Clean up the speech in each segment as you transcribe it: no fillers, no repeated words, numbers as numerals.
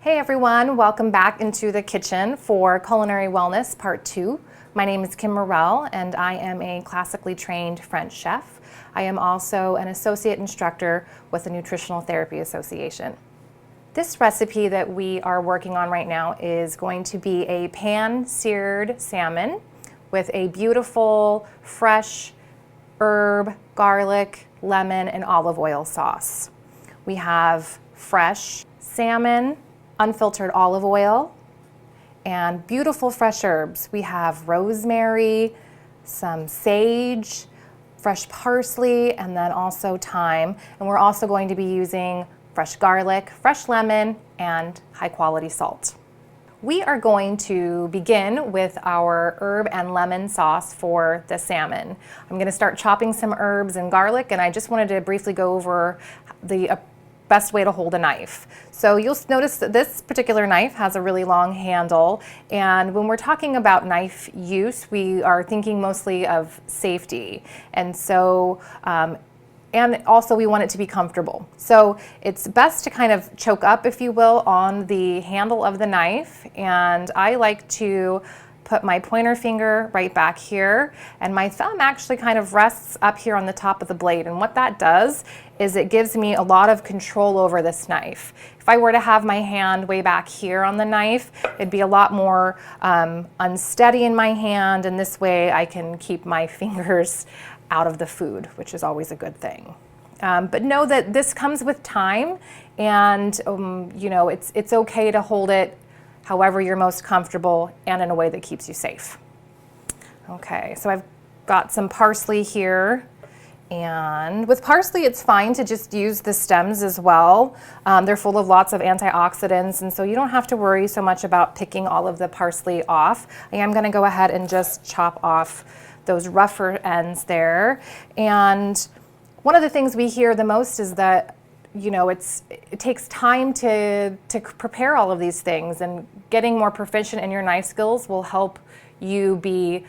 Hey everyone, welcome back into the kitchen for Culinary Wellness Part 2. My name is Kim Morrell and I am a classically trained French chef. I am also an associate instructor with the Nutritional Therapy Association. This recipe that we are working on right now is going to be a pan-seared salmon with a beautiful fresh herb, garlic, lemon, and olive oil sauce. We have fresh salmon, unfiltered olive oil, and beautiful fresh herbs. We have rosemary, some sage, fresh parsley, and then also thyme. And we're also going to be using fresh garlic, fresh lemon, and high quality salt. We are going to begin with our herb and lemon sauce for the salmon. I'm going to start chopping some herbs and garlic, and I just wanted to briefly go over the best way to hold a knife. So you'll notice that this particular knife has a really long handle, and when we're talking about knife use, we are thinking mostly of safety. And so and also we want it to be comfortable. So it's best to kind of choke up, if you will, on the handle of the knife. And I like to put my pointer finger right back here, and my thumb actually kind of rests up here on the top of the blade. And what that does is it gives me a lot of control over this knife. If I were to have my hand way back here on the knife, it'd be a lot more unsteady in my hand, and this way I can keep my fingers out of the food, which is always a good thing. But know that this comes with time, and you know, it's okay to hold it however you're most comfortable and in a way that keeps you safe. Okay, so I've got some parsley here, and with parsley it's fine to just use the stems as well. They're full of lots of antioxidants, and so you don't have to worry so much about picking all of the parsley off. I am going to go ahead and just chop off those rougher ends there. And one of the things we hear the most is that, you know, it takes time to prepare all of these things, and getting more proficient in your knife skills will help you be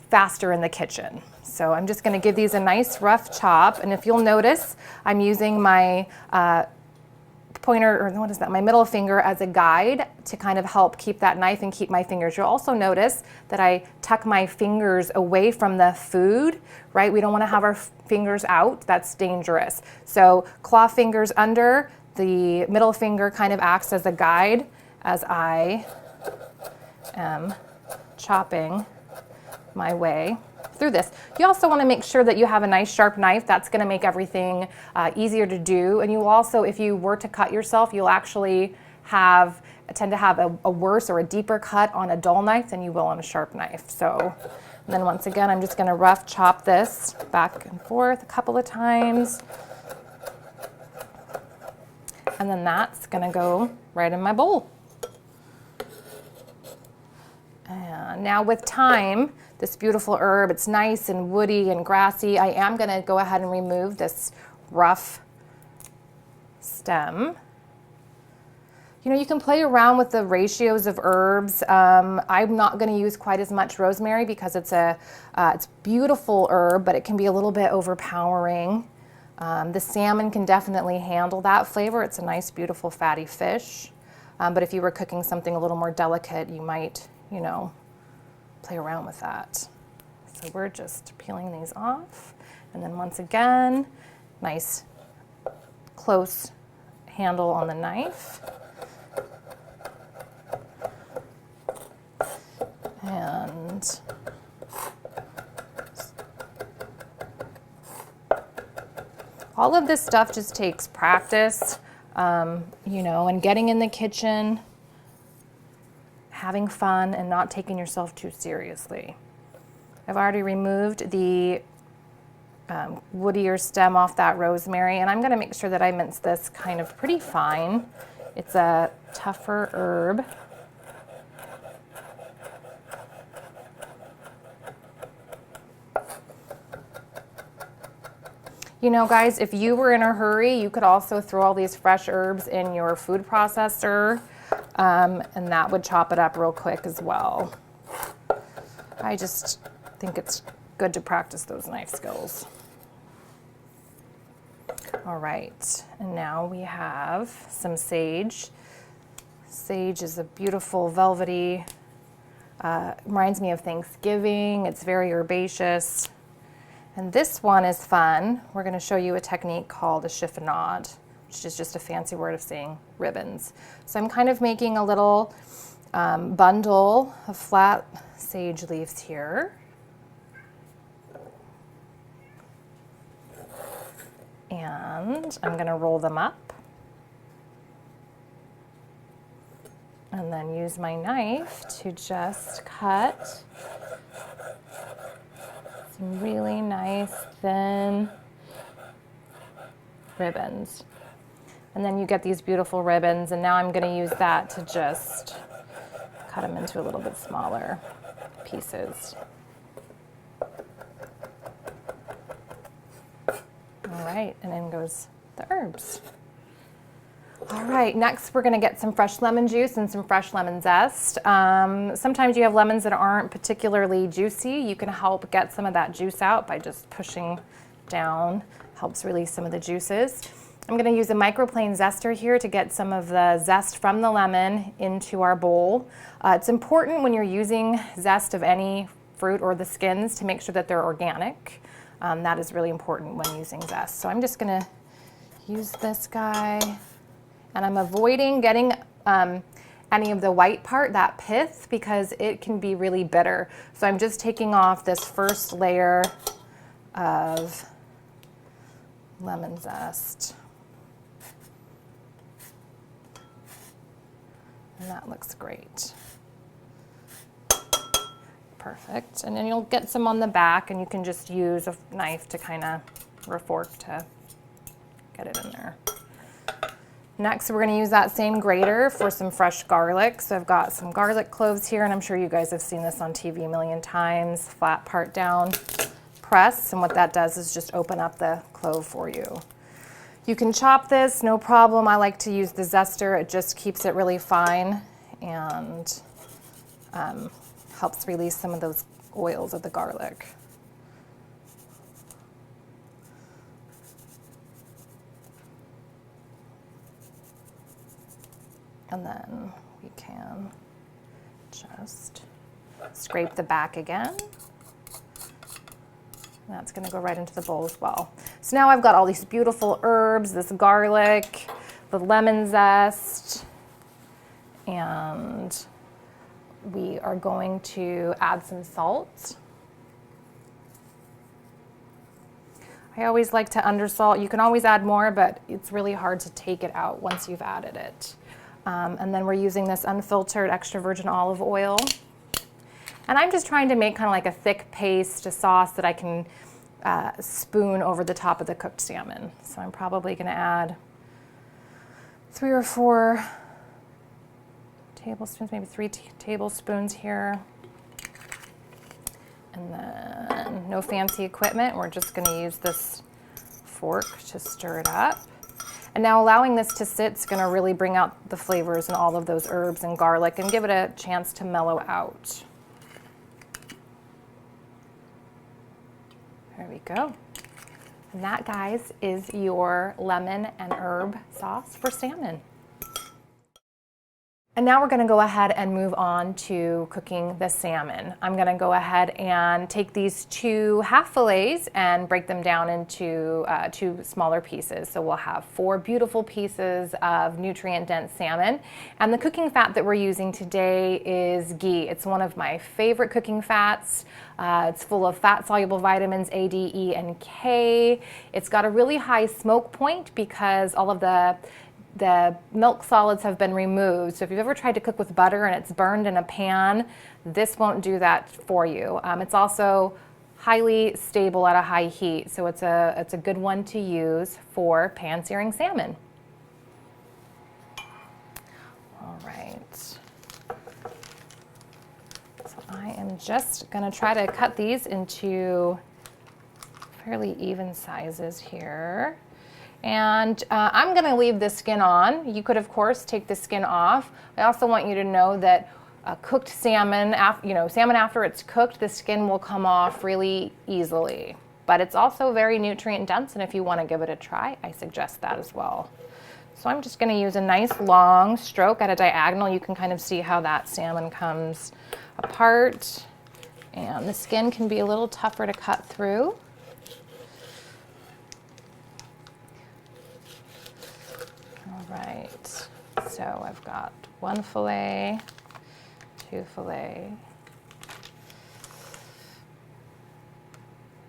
faster in the kitchen. So I'm just going to give these a nice rough chop, and if you'll notice, I'm using my pointer, or what is that, my middle finger as a guide to kind of help keep that knife and keep my fingers. You'll also notice that I tuck my fingers away from the food, right? We don't want to have our fingers out. That's dangerous. So claw fingers under, the middle finger kind of acts as a guide as I am chopping my way through this. You also want to make sure that you have a nice sharp knife. That's going to make everything easier to do. And you also, if you were to cut yourself, you'll actually tend to have a worse or a deeper cut on a dull knife than you will on a sharp knife. So, and then once again, I'm just going to rough chop this back and forth a couple of times. And then that's going to go right in my bowl. And now with thyme, this beautiful herb, it's nice and woody and grassy. I am going to go ahead and remove this rough stem. You know, you can play around with the ratios of herbs. I'm not going to use quite as much rosemary because it's beautiful herb, but it can be a little bit overpowering. The salmon can definitely handle that flavor. It's a nice, beautiful, fatty fish. But if you were cooking something a little more delicate, you might, you know, play around with that. So we're just peeling these off. And then once again, nice close handle on the knife. And all of this stuff just takes practice, you know, and getting in the kitchen, having fun, and not taking yourself too seriously. I've already removed the woodier stem off that rosemary, and I'm going to make sure that I mince this kind of pretty fine. It's a tougher herb. You know, guys, if you were in a hurry, you could also throw all these fresh herbs in your food processor, and that would chop it up real quick as well. I just think it's good to practice those knife skills. All right, and now we have some sage. Sage is a beautiful velvety, reminds me of Thanksgiving. It's very herbaceous. And this one is fun. We're going to show you a technique called a chiffonade, which is just a fancy word of saying ribbons. So I'm kind of making a little bundle of flat sage leaves here. And I'm going to roll them up. And then use my knife to just cut some really nice thin ribbons. And then you get these beautiful ribbons, and now I'm going to use that to just cut them into a little bit smaller pieces. All right, and in goes the herbs. All right, next we're going to get some fresh lemon juice and some fresh lemon zest. Sometimes you have lemons that aren't particularly juicy. You can help get some of that juice out by just pushing down. Helps release some of the juices. I'm going to use a microplane zester here to get some of the zest from the lemon into our bowl. It's important when you're using zest of any fruit or the skins to make sure that they're organic. That is really important when using zest. So I'm just going to use this guy. And I'm avoiding getting any of the white part, that pith, because it can be really bitter. So I'm just taking off this first layer of lemon zest. And that looks great. Perfect. And then you'll get some on the back, and you can just use a knife to kind of, or a fork to get it in there. Next, we're going to use that same grater for some fresh garlic. So I've got some garlic cloves here, and I'm sure you guys have seen this on TV a million times. Flat part down, press, and what that does is just open up the clove for you. You can chop this, no problem. I like to use the zester. It just keeps it really fine and helps release some of those oils of the garlic. And then we can just scrape the back again. And that's going to go right into the bowl as well. So now I've got all these beautiful herbs, this garlic, the lemon zest, and we are going to add some salt. I always like to undersalt. You can always add more, but it's really hard to take it out once you've added it. And then we're using this unfiltered extra virgin olive oil. And I'm just trying to make kind of like a thick paste, a sauce that I can spoon over the top of the cooked salmon. So I'm probably going to add 3 or 4 tablespoons, maybe 3 tablespoons here. And then no fancy equipment. We're just going to use this fork to stir it up. And now allowing this to sit is going to really bring out the flavors and all of those herbs and garlic and give it a chance to mellow out. There we go. And that, guys, is your lemon and herb sauce for salmon. And now we're going to go ahead and move on to cooking the salmon. I'm going to go ahead and take these 2 half fillets and break them down into 2 smaller pieces. So we'll have 4 beautiful pieces of nutrient-dense salmon. And the cooking fat that we're using today is ghee. It's one of my favorite cooking fats. It's full of fat-soluble vitamins A, D, E, and K. It's got a really high smoke point because all of the milk solids have been removed. So if you've ever tried to cook with butter and it's burned in a pan, this won't do that for you. It's also highly stable at a high heat, so it's a good one to use for pan-searing salmon. All right. So I am just going to try to cut these into fairly even sizes here. And I'm going to leave the skin on. You could, of course, take the skin off. I also want you to know that cooked salmon, salmon after it's cooked, the skin will come off really easily. But it's also very nutrient dense, and if you want to give it a try, I suggest that as well. So I'm just going to use a nice long stroke at a diagonal. You can kind of see how that salmon comes apart. And the skin can be a little tougher to cut through. All right, so I've got one fillet, two fillet.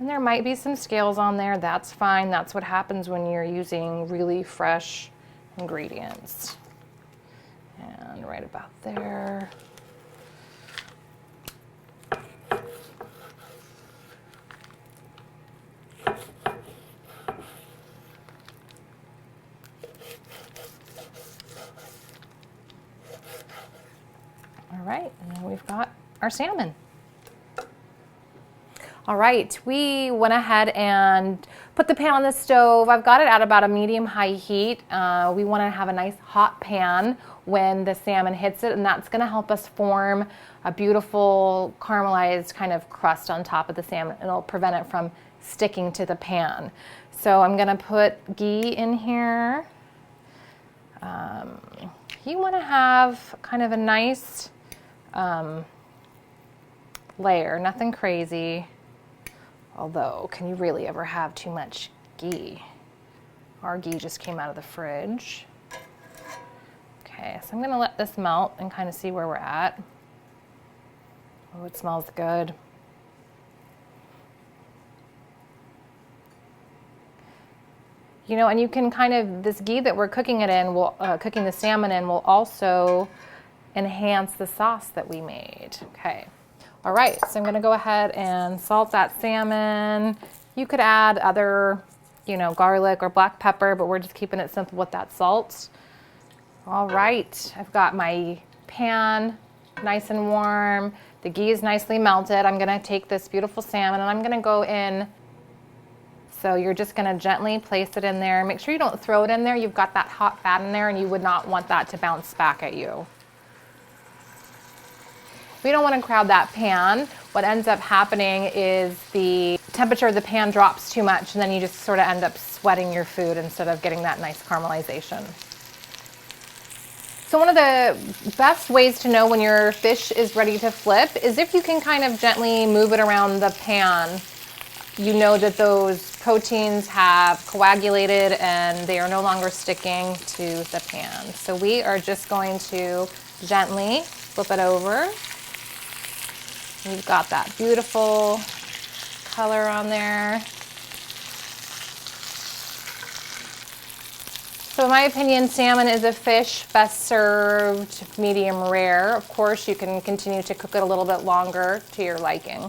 And there might be some scales on there, that's fine. That's what happens when you're using really fresh ingredients. And right about there. All right, and then we've got our salmon. All right, we went ahead and put the pan on the stove. I've got it at about a medium-high heat. We want to have a nice hot pan when the salmon hits it, and that's going to help us form a beautiful caramelized kind of crust on top of the salmon. It'll prevent it from sticking to the pan. So I'm going to put ghee in here. You want to have kind of a nice layer, nothing crazy. Although, can you really ever have too much ghee? Our ghee just came out of the fridge. Okay, so I'm going to let this melt and kind of see where we're at. Oh, it smells good. You know, and you can kind of, this ghee that we're cooking it in, cooking the salmon in, will also enhance the sauce that we made. Okay. All right, so I'm going to go ahead and salt that salmon. You could add other, you know, garlic or black pepper, but we're just keeping it simple with that salt. All right, I've got my pan nice and warm. The ghee is nicely melted. I'm going to take this beautiful salmon and I'm going to go in. So you're just going to gently place it in there. Make sure you don't throw it in there. You've got that hot fat in there and you would not want that to bounce back at you. We don't want to crowd that pan. What ends up happening is the temperature of the pan drops too much and then you just sort of end up sweating your food instead of getting that nice caramelization. So one of the best ways to know when your fish is ready to flip is if you can kind of gently move it around the pan. You know that those proteins have coagulated and they are no longer sticking to the pan. So we are just going to gently flip it over. You've got that beautiful color on there. So in my opinion, salmon is a fish best served medium rare. Of course, you can continue to cook it a little bit longer to your liking.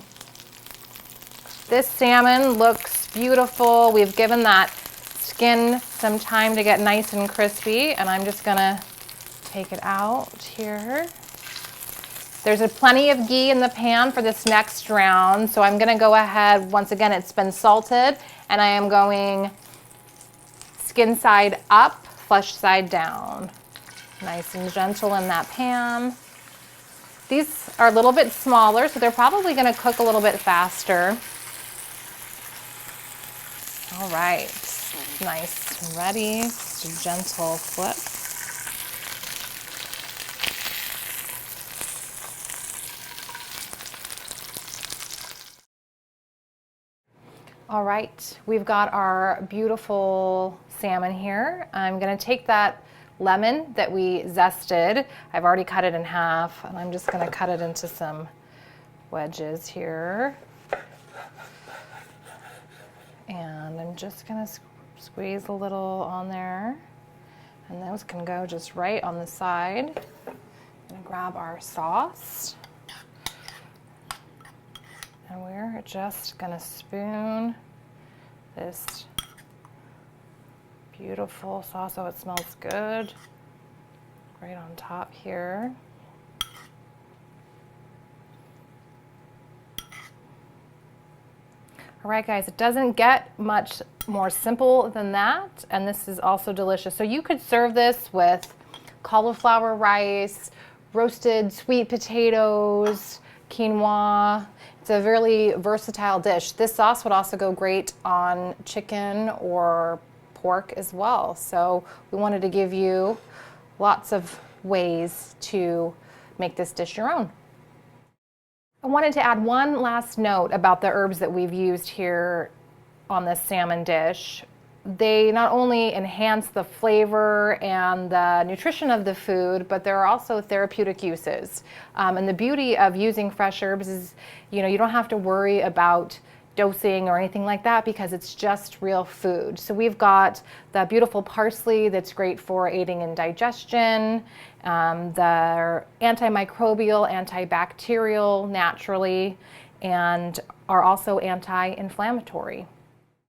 This salmon looks beautiful. We've given that skin some time to get nice and crispy, and I'm just gonna take it out here. There's plenty of ghee in the pan for this next round, so I'm gonna go ahead, once again, it's been salted, and I am going skin side up, flesh side down. Nice and gentle in that pan. These are a little bit smaller, so they're probably gonna cook a little bit faster. All right, nice and ready, just a gentle flip. All right, we've got our beautiful salmon here. I'm gonna take that lemon that we zested. I've already cut it in half, and I'm just gonna cut it into some wedges here. And I'm just gonna squeeze a little on there. And those can go just right on the side. I'm gonna grab our sauce. And we're just gonna spoon this beautiful sauce. Oh, it smells good. Right on top here. All right, guys, it doesn't get much more simple than that, and this is also delicious. So you could serve this with cauliflower rice, roasted sweet potatoes, quinoa. It's a really versatile dish. This sauce would also go great on chicken or pork as well. So we wanted to give you lots of ways to make this dish your own. I wanted to add one last note about the herbs that we've used here on this salmon dish. They not only enhance the flavor and the nutrition of the food, but there are also therapeutic uses. And the beauty of using fresh herbs is, you don't have to worry about dosing or anything like that because it's just real food. So we've got the beautiful parsley that's great for aiding in digestion, the antimicrobial, antibacterial naturally, and are also anti-inflammatory.